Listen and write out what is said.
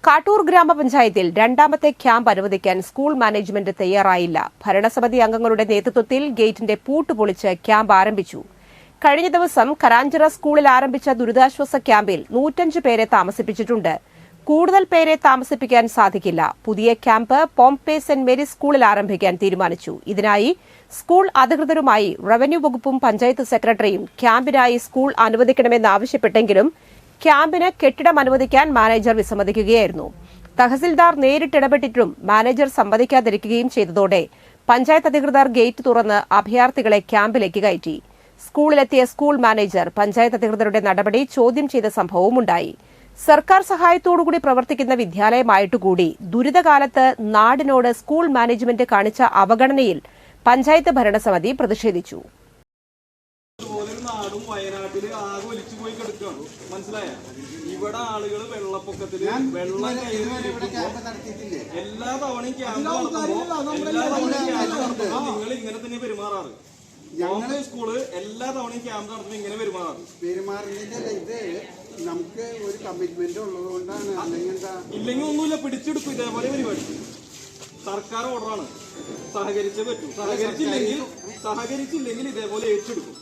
കാട്ടൂർ ഗ്രാമപഞ്ചായത്തിൽ രണ്ടാമത്തെ ക്യാമ്പ് അനുവദിക്കാൻ സ്കൂൾ മാനേജ്മെന്റ് തയ്യാറായില്ല. ഭരണസമിതി അംഗങ്ങളുടെ നേതൃത്വത്തിൽ ഗേറ്റിന്റെ പൂട്ട് പൊളിച്ച് ക്യാമ്പ് ആരംഭിച്ചു. കഴിഞ്ഞ ദിവസം കരാഞ്ചിറ സ്കൂളിൽ ആരംഭിച്ച ദുരിതാശ്വാസ ക്യാമ്പിൽ 105 പേരെ താമസിപ്പിച്ചിട്ടുണ്ട്. കൂടുതൽ പേരെ താമസിപ്പിക്കാൻ സാധിക്കില്ല. പുതിയ ക്യാമ്പ് പോംപെ സെന്റ് മേരീസ് സ്കൂളിൽ ആരംഭിക്കാൻ തീരുമാനിച്ചു. ഇതിനായി സ്കൂൾ അധികൃതരുമായി റവന്യൂ വകുപ്പും പഞ്ചായത്ത് സെക്രട്ടറിയും ക്യാമ്പിനായി സ്കൂൾ അനുവദിക്കണമെന്നാവശ്യപ്പെട്ടെങ്കിലും ക്യാമ്പിന് കെട്ടിടം അനുവദിക്കാൻ മാനേജർ വിസമ്മതിക്കുകയായിരുന്നു. തഹസിൽദാർ നേരിട്ടിടപെട്ടിട്ടും മാനേജർ സമ്മതിക്കാതിരിക്കുകയും ചെയ്തതോടെ പഞ്ചായത്ത് അധികൃതർ ഗേറ്റ് തുറന്ന് അഭയാർത്ഥികളെ ക്യാമ്പിലേക്ക് കയറ്റി. സ്കൂളിലെത്തിയ സ്കൂൾ മാനേജർ പഞ്ചായത്ത് അധികൃതരുടെ നടപടി ചോദ്യം ചെയ്ത സംഭവമുണ്ടായി. സർക്കാർ സഹായത്തോടുകൂടി പ്രവർത്തിക്കുന്ന വിദ്യാലയമായിട്ടുകൂടി ദുരിതകാലത്ത് നാടിനോട് സ്കൂൾ മാനേജ്മെന്റ് കാണിച്ച അവഗണനയിൽ പഞ്ചായത്ത് ഭരണസമിതി പ്രതിഷേധിച്ചു. വയനാട്ടില് ആകെ ഒലിച്ചു പോയി കിടക്കുകയാണ്. മനസ്സിലായ ഇവിടെ ആളുകൾ വെള്ളപ്പൊക്കത്തില് വെള്ളം എല്ലാ തവണയും ക്യാമ്പ് നിങ്ങൾ ഇങ്ങനെ തന്നെ പെരുമാറാറ്. ഞങ്ങളുടെ സ്കൂള് എല്ലാ തവണയും ക്യാമ്പ് നടത്തുമ്പോൾ ഇങ്ങനെ പെരുമാറുന്നതിന്റെ ഇത് നമുക്ക് ഒരു കമ്മിറ്റ്മെന്റ് ഉള്ളത് കൊണ്ടാണ്. ഇല്ലെങ്കിൽ ഒന്നുമില്ല, പിടിച്ചെടുക്കും. ഇതേപോലെ പരിപാടി സർക്കാർ ഓർഡറാണ്. സഹകരിച്ചേ പറ്റൂ. സഹകരിച്ചില്ലെങ്കിൽ ഇതേപോലെ ഏറ്റെടുക്കും.